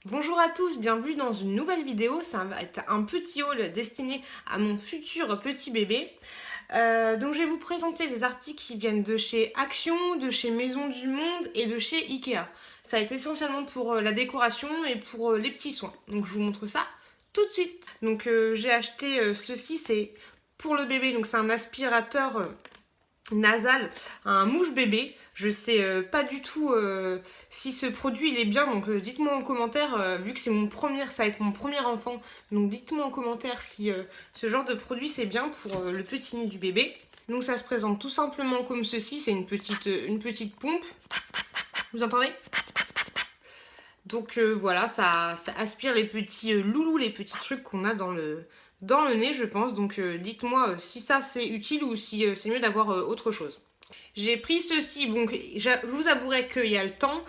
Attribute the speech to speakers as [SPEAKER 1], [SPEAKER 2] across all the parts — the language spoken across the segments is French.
[SPEAKER 1] Bonjour à tous, bienvenue dans une nouvelle vidéo. Ça va être un petit haul destiné à mon futur petit bébé. Donc je vais vous présenter des articles qui viennent de chez Action, de chez Maison du Monde et de chez Ikea. Ça va être essentiellement pour la décoration et pour les petits soins. Donc je vous montre ça tout de suite. Donc j'ai acheté ceci, c'est pour le bébé. Donc c'est un aspirateur nasal, un mouche bébé. Je sais pas du tout si ce produit il est bien, donc dites-moi en commentaire, vu que c'est ça va être mon premier enfant, donc dites-moi en commentaire si ce genre de produit c'est bien pour le petit nez du bébé. Donc ça se présente tout simplement comme ceci, c'est une petite pompe, vous entendez? Donc voilà, ça aspire les petits loulous, les petits trucs qu'on a dans le nez, je pense. Donc dites-moi si ça c'est utile ou si c'est mieux d'avoir autre chose. J'ai pris ceci, donc je vous avouerai qu'il y a le temps.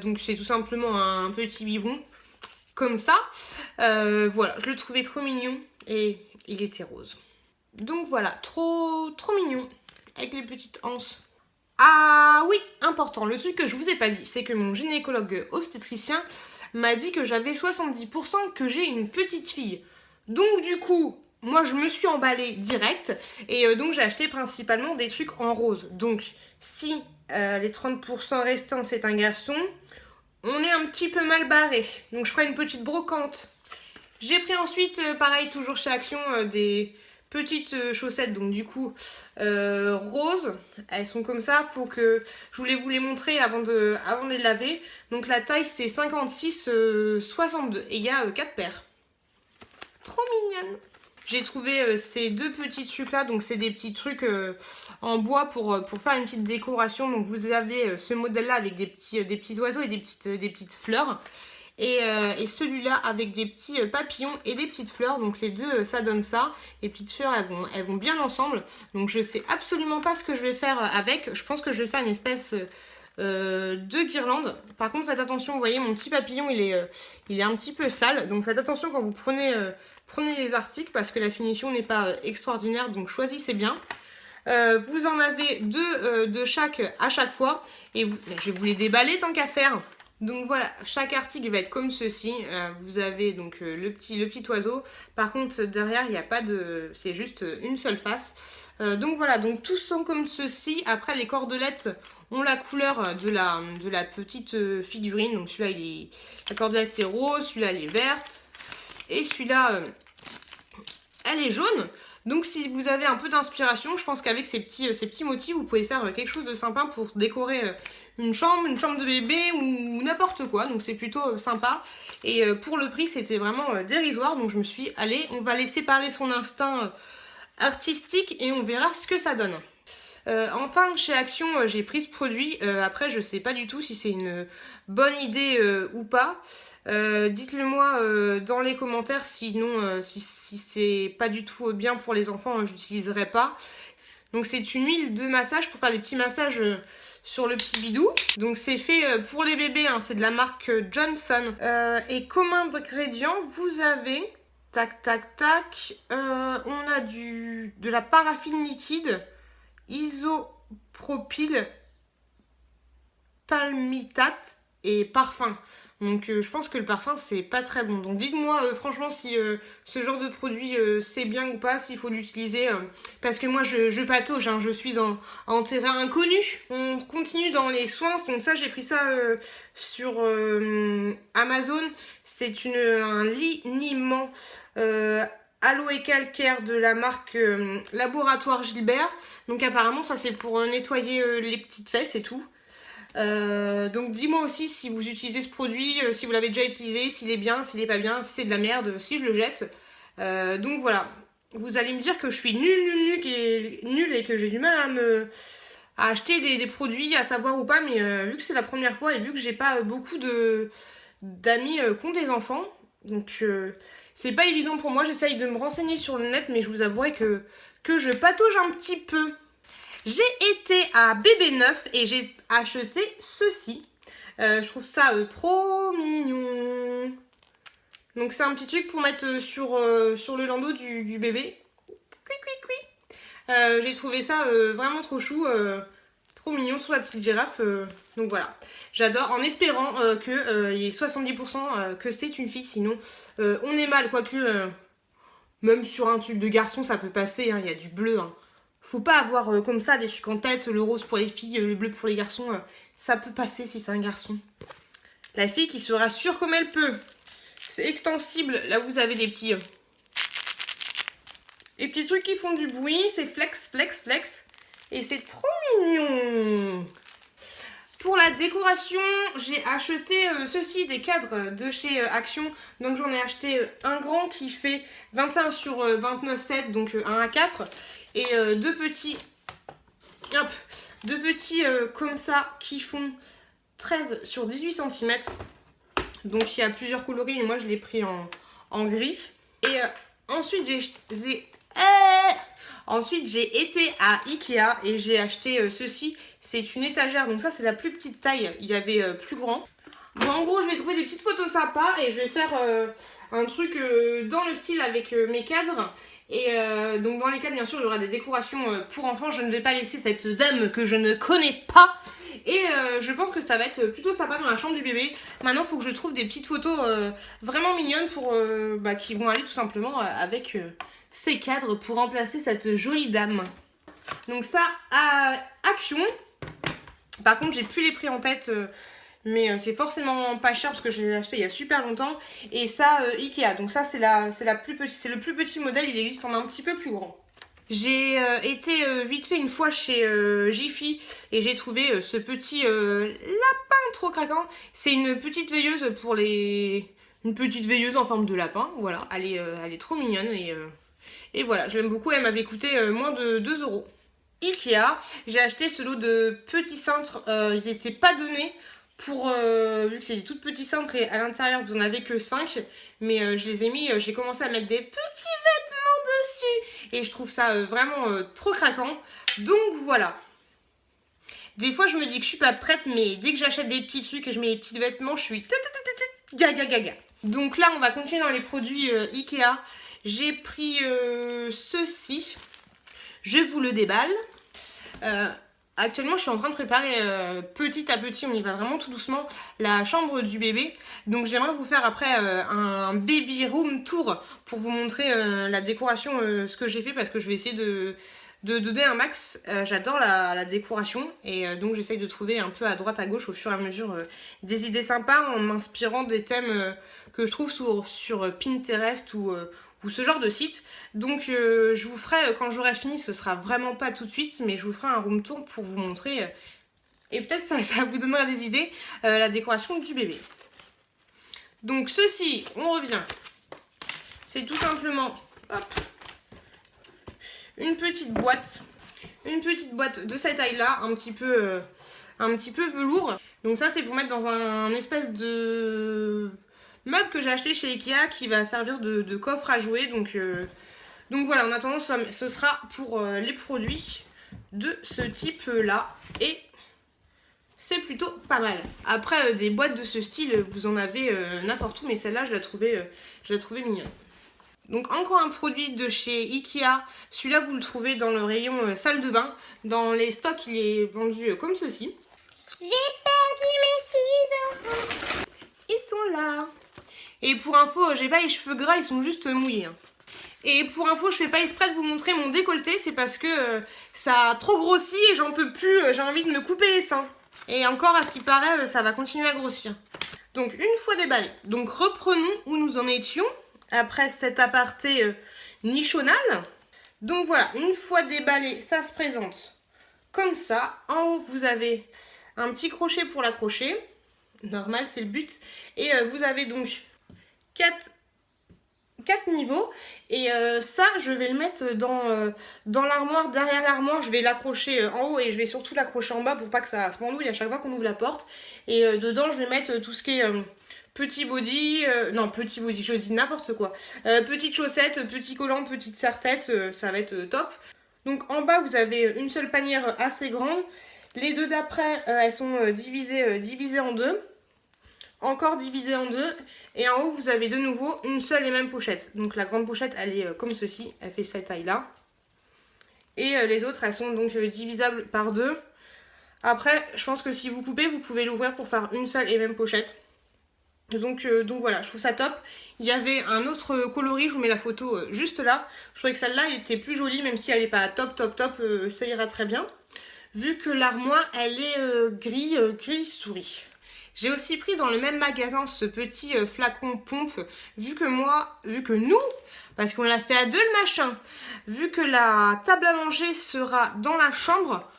[SPEAKER 1] Donc c'est tout simplement un petit biberon, comme ça. Voilà, je le trouvais trop mignon et il était rose. Donc voilà, trop mignon, avec les petites anses. Ah oui, important, le truc que je vous ai pas dit, c'est que mon gynécologue obstétricien m'a dit que j'avais 70% que j'ai une petite fille. Donc du coup, moi je me suis emballée direct et donc j'ai acheté principalement des trucs en rose. Donc si les 30% restants c'est un garçon, on est un petit peu mal barré. Donc je ferai une petite brocante. J'ai pris ensuite, pareil, toujours chez Action, des petites chaussettes, donc du coup, roses. Elles sont comme ça, faut que je voulais vous les montrer avant de les laver. Donc la taille, c'est 56, 62. Et il y a 4 paires. Trop mignonne. J'ai trouvé ces deux petits trucs là, donc c'est des petits trucs en bois pour faire une petite décoration. Donc vous avez ce modèle là avec des petits oiseaux et des petites fleurs. Et celui-là avec des petits papillons et des petites fleurs. Donc les deux, ça donne ça. Les petites fleurs, elles vont bien ensemble. Donc je sais absolument pas ce que je vais faire avec. Je pense que je vais faire une espèce de guirlande. Par contre, faites attention, vous voyez, mon petit papillon, il est un petit peu sale. Donc faites attention quand vous prenez les articles parce que la finition n'est pas extraordinaire. Donc choisissez bien. Vous en avez deux de chaque à chaque fois. Et je vais vous les déballer tant qu'à faire. Donc voilà, chaque article va être comme ceci. Vous avez donc le petit oiseau. Par contre, derrière, il n'y a pas de... C'est juste une seule face. Donc voilà, donc tous sont comme ceci. Après, les cordelettes ont la couleur de la petite figurine. Donc celui-là, la cordelette est rose, celui-là, elle est verte. Et celui-là, elle est jaune. Donc si vous avez un peu d'inspiration, je pense qu'avec ces petits motifs, vous pouvez faire quelque chose de sympa pour décorer une chambre de bébé ou n'importe quoi. Donc c'est plutôt sympa. Et pour le prix, c'était vraiment dérisoire. Donc je me suis dit, allez, on va laisser parler son instinct artistique et on verra ce que ça donne. Enfin, chez Action, j'ai pris ce produit. Après, je sais pas du tout si c'est une bonne idée ou pas. Dites-le moi dans les commentaires, sinon si c'est pas du tout bien pour les enfants, je l'utiliserai pas. Donc c'est une huile de massage pour faire des petits massages sur le petit bidou. Donc c'est fait pour les bébés, hein, c'est de la marque Johnson. Et comme ingrédient, vous avez, tac tac tac, on a de la paraffine liquide, isopropyl palmitate et parfum. Donc je pense que le parfum c'est pas très bon. Donc dites-moi franchement si ce genre de produit c'est bien ou pas, s'il faut l'utiliser. Parce que moi je patauge, hein, je suis en terrain inconnu. On continue dans les soins. Donc ça j'ai pris ça sur Amazon. C'est un liniment aloe calcaire de la marque Laboratoire Gilbert. Donc apparemment ça c'est pour nettoyer les petites fesses et tout. Donc dis-moi aussi si vous utilisez ce produit, si vous l'avez déjà utilisé, s'il est bien, s'il est pas bien, si c'est de la merde, si je le jette. Donc voilà, vous allez me dire que je suis nulle et que j'ai du mal à acheter des produits, à savoir ou pas, mais vu que c'est la première fois et vu que j'ai pas beaucoup d'amis qui ont des enfants, donc c'est pas évident pour moi, j'essaye de me renseigner sur le net, mais je vous avouerai que je patauge un petit peu. J'ai été à Bébé Neuf et j'ai acheté ceci. Je trouve ça trop mignon. Donc c'est un petit truc pour mettre sur le landau du bébé. Cui, cui, cui. J'ai trouvé ça vraiment trop chou. Trop mignon sur la petite girafe. Donc voilà, j'adore, en espérant que il y ait 70% que c'est une fille, sinon on est mal, quoique même sur un truc de garçon ça peut passer, hein, il y a du bleu. Hein. Faut pas avoir comme ça des trucs en tête, le rose pour les filles, le bleu pour les garçons, ça peut passer si c'est un garçon. La fille qui se rassure comme elle peut. C'est extensible, là vous avez des petits... les petits trucs qui font du bruit, c'est flex, flex, flex. Et c'est trop mignon. Pour la décoration, j'ai acheté ceci, des cadres de chez Action. Donc j'en ai acheté un grand qui fait 21 sur 29,7, donc 1 à 4. Et deux petits, hop, deux petits comme ça qui font 13 sur 18 cm. Donc il y a plusieurs coloris, mais moi je l'ai pris en gris. Et ensuite j'ai été à Ikea et j'ai acheté ceci. C'est une étagère, donc ça c'est la plus petite taille. Il y avait plus grand. Bon, en gros, je vais trouver des petites photos sympas et je vais faire un truc dans le style avec mes cadres. Et donc dans les cadres, bien sûr, il y aura des décorations pour enfants. Je ne vais pas laisser cette dame que je ne connais pas. Et je pense que ça va être plutôt sympa dans la chambre du bébé. Maintenant, il faut que je trouve des petites photos vraiment mignonnes pour, qui vont aller tout simplement avec ces cadres pour remplacer cette jolie dame. Donc ça, à Action. Par contre, j'ai plus les prix en tête, mais c'est forcément pas cher parce que je l'ai acheté il y a super longtemps. Et ça, Ikea. Donc ça, c'est le plus petit modèle. Il existe en un petit peu plus grand. J'ai été vite fait une fois chez Jiffy et j'ai trouvé ce petit lapin trop craquant. C'est une petite veilleuse pour les... Une petite veilleuse en forme de lapin. Voilà, elle est trop mignonne et voilà, je l'aime beaucoup. Elle m'avait coûté moins de 2 €. Ikea, j'ai acheté ce lot de petits cintres, ils n'étaient pas donnés pour, vu que c'est des tout petits cintres et à l'intérieur vous en avez que 5, mais je les ai mis, j'ai commencé à mettre des petits vêtements dessus et je trouve ça vraiment trop craquant, donc voilà. Des fois je me dis que je suis pas prête, mais dès que j'achète des petits trucs et je mets les petits vêtements, je suis gaga gaga. Donc là on va continuer dans les produits Ikea. J'ai pris ceci. Je vous le déballe. Actuellement, je suis en train de préparer petit à petit, on y va vraiment tout doucement, la chambre du bébé. Donc j'aimerais vous faire après un baby room tour pour vous montrer la décoration, ce que j'ai fait, parce que je vais essayer de donner un max. J'adore la décoration et donc j'essaye de trouver un peu à droite à gauche au fur et à mesure des idées sympas en m'inspirant des thèmes que je trouve sur Pinterest ou ce genre de site. Donc je vous ferai, quand j'aurai fini, ce sera vraiment pas tout de suite, mais je vous ferai un room tour pour vous montrer, et peut-être ça vous donnera des idées, la décoration du bébé. Donc ceci, on revient, c'est tout simplement, hop, une petite boîte de cette taille là, un petit peu velours. Donc ça c'est pour mettre dans un espèce de meuble que j'ai acheté chez Ikea qui va servir de coffre à jouer. Donc voilà, en attendant, ce sera pour les produits de ce type là. Et c'est plutôt pas mal. Après, des boîtes de ce style, vous en avez n'importe où, mais celle-là, je la trouvais mignonne. Donc encore un produit de chez Ikea. Celui-là, vous le trouvez dans le rayon salle de bain. Dans les stocks, il est vendu comme ceci.
[SPEAKER 2] J'ai perdu mes ciseaux.
[SPEAKER 1] Ils sont là. Et pour info, j'ai pas les cheveux gras, ils sont juste mouillés. Hein. Et pour info, je fais pas exprès de vous montrer mon décolleté, c'est parce que ça a trop grossi et j'en peux plus, j'ai envie de me couper les seins. Et encore, à ce qui paraît, ça va continuer à grossir. Donc une fois déballé, donc reprenons où nous en étions après cet aparté nichonnal. Donc voilà, une fois déballé, ça se présente comme ça. En haut, vous avez un petit crochet pour l'accrocher. Normal, c'est le but. Et vous avez donc 4 niveaux. Et ça, je vais le mettre dans l'armoire, derrière l'armoire. Je vais l'accrocher en haut et je vais surtout l'accrocher en bas pour pas que ça se m'enlouille à chaque fois qu'on ouvre la porte. Et dedans, je vais mettre tout ce qui est petit body, non petit body, je dis n'importe quoi. Petites chaussettes, petits collants, petites serre-têtes, ça va être top. Donc en bas, vous avez une seule panière assez grande. Les deux d'après, elles sont divisées en deux. Encore divisées en deux. Et en haut, vous avez de nouveau une seule et même pochette. Donc la grande pochette, elle est comme ceci. Elle fait cette taille-là. Et les autres, elles sont donc divisables par deux. Après, je pense que si vous coupez, vous pouvez l'ouvrir pour faire une seule et même pochette. Donc voilà, je trouve ça top. Il y avait un autre coloris, je vous mets la photo juste là. Je trouvais que celle-là, elle était plus jolie, même si elle n'est pas top, ça ira très bien. Vu que l'armoire, elle est gris souris. J'ai aussi pris dans le même magasin ce petit flacon pompe, vu que nous, parce qu'on l'a fait à deux le machin, vu que la table à manger sera dans la chambre,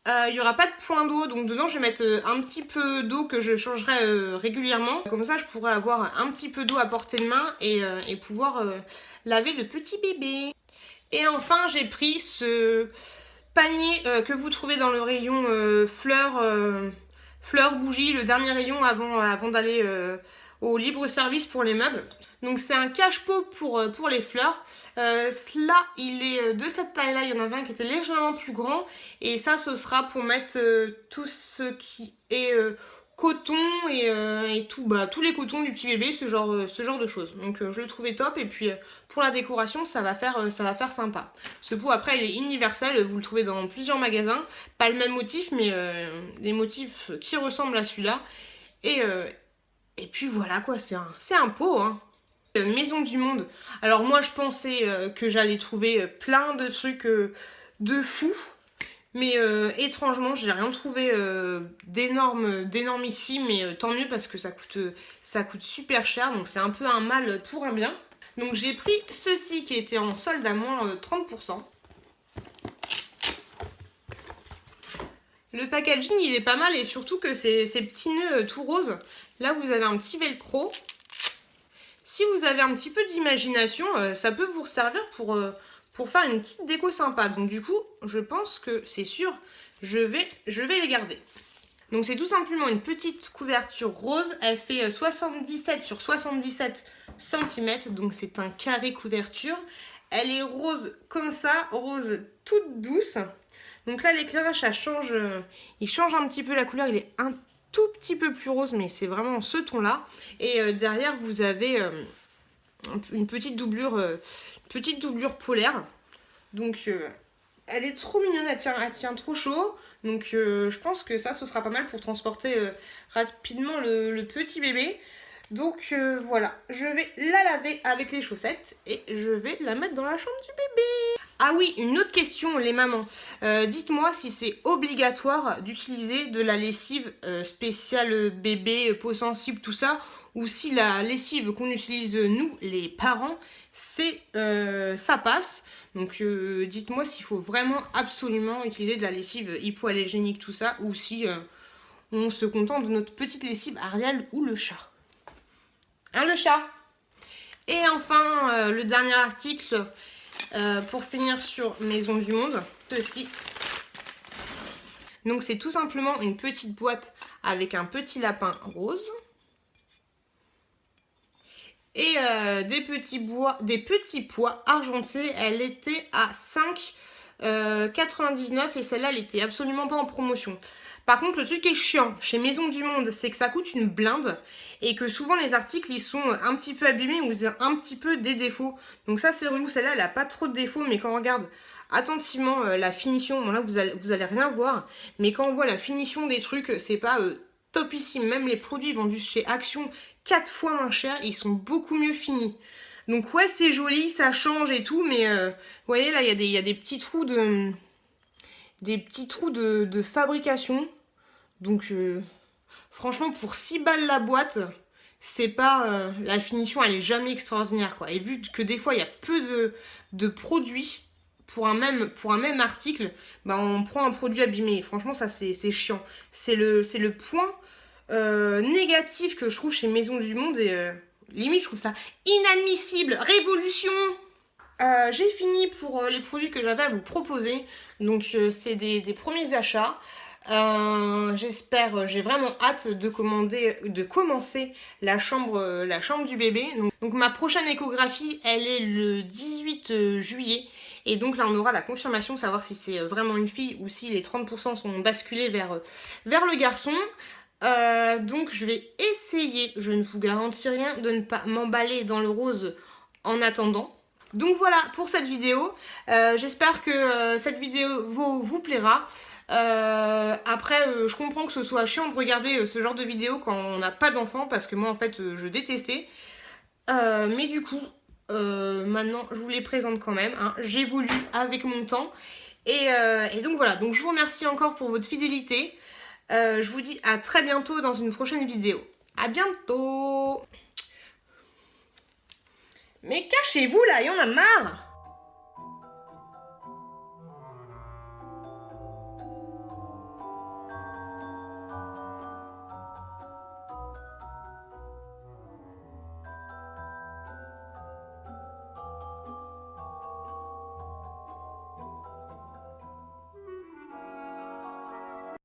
[SPEAKER 1] il n'y aura pas de point d'eau, donc dedans je vais mettre un petit peu d'eau que je changerai régulièrement. Comme ça je pourrai avoir un petit peu d'eau à portée de main et pouvoir laver le petit bébé. Et enfin j'ai pris ce panier que vous trouvez dans le rayon fleurs, bougies, le dernier rayon avant d'aller au libre service pour les meubles. Donc c'est un cache-pot pour les fleurs. Là, il est de cette taille-là. Il y en avait un qui était légèrement plus grand. Et ça, ce sera pour mettre tout ce qui est coton et tout, tous les cotons du petit bébé, ce genre de choses. Donc je le trouvais top. Et puis pour la décoration, ça va faire sympa. Ce pot, après, il est universel. Vous le trouvez dans plusieurs magasins. Pas le même motif, mais des motifs qui ressemblent à celui-là. Et puis voilà quoi, c'est un pot, hein. Maison du monde. Alors moi je pensais que j'allais trouver plein de trucs de fou. Mais étrangement, j'ai rien trouvé d'énorme ici, mais tant mieux parce que ça coûte super cher, donc c'est un peu un mal pour un bien. Donc j'ai pris ceci qui était en solde à moins 30%. Le packaging il est pas mal et surtout que ces petits nœuds tout roses, là vous avez un petit velcro. Si vous avez un petit peu d'imagination, ça peut vous servir pour faire une petite déco sympa. Donc du coup, je pense que c'est sûr, je vais les garder. Donc c'est tout simplement une petite couverture rose. Elle fait 77 sur 77 cm. Donc c'est un carré couverture. Elle est rose comme ça, rose toute douce. Donc là l'éclairage, il change un petit peu la couleur. Il est un tout petit peu plus rose, mais c'est vraiment ce ton-là. Et derrière, vous avez une petite doublure polaire. Donc, elle est trop mignonne, elle tient trop chaud. Donc, je pense que ça, ce sera pas mal pour transporter rapidement le petit bébé. Donc, voilà, je vais la laver avec les chaussettes et je vais la mettre dans la chambre du bébé. Ah oui, une autre question, les mamans. Dites-moi si c'est obligatoire d'utiliser de la lessive spéciale bébé, peau sensible, tout ça, ou si la lessive qu'on utilise nous, les parents, ça passe. Donc dites-moi s'il faut vraiment absolument utiliser de la lessive hypoallergénique, tout ça, ou si on se contente de notre petite lessive Ariel ou le chat. Hein, le chat. Et enfin, le dernier article... pour finir sur Maison du Monde, ceci. Donc c'est tout simplement une petite boîte avec un petit lapin rose. Et des petits pois argentés. Elle était à 5,99 et celle-là elle était absolument pas en promotion. Par contre, le truc qui est chiant chez Maison du Monde, c'est que ça coûte une blinde et que souvent les articles ils sont un petit peu abîmés ou ils ont un petit peu des défauts. Donc ça c'est relou, celle-là elle a pas trop de défauts, mais quand on regarde attentivement la finition, bon là vous allez rien voir, mais quand on voit la finition des trucs, c'est pas topissime. Même les produits vendus chez Action 4 fois moins cher, ils sont beaucoup mieux finis. Donc ouais c'est joli, ça change et tout, mais vous voyez là il y a des petits trous de fabrication. Donc franchement pour 6 balles la boîte, c'est pas la finition elle est jamais extraordinaire quoi. Et vu que des fois il y a peu de produits pour un même article, on prend un produit abîmé. Et franchement ça c'est chiant. C'est le point négatif que je trouve chez Maison du Monde et limite je trouve ça inadmissible. Révolution. J'ai fini pour les produits que j'avais à vous proposer. Donc c'est des premiers achats. J'ai vraiment hâte de commencer la chambre du bébé. Donc ma prochaine échographie, elle est le 18 juillet. Et donc là on aura la confirmation, savoir si c'est vraiment une fille ou si les 30% sont basculés vers le garçon. Donc je vais essayer, je ne vous garantis rien, de ne pas m'emballer dans le rose en attendant. Donc voilà pour cette vidéo. J'espère que cette vidéo vous plaira. Après, je comprends que ce soit chiant de regarder ce genre de vidéos quand on n'a pas d'enfant, parce que moi, en fait, je détestais. Mais du coup, maintenant, je vous les présente quand même. Hein. J'évolue avec mon temps. Et donc voilà, donc je vous remercie encore pour votre fidélité. Je vous dis à très bientôt dans une prochaine vidéo. À bientôt! Mais cachez-vous là, il y en a marre!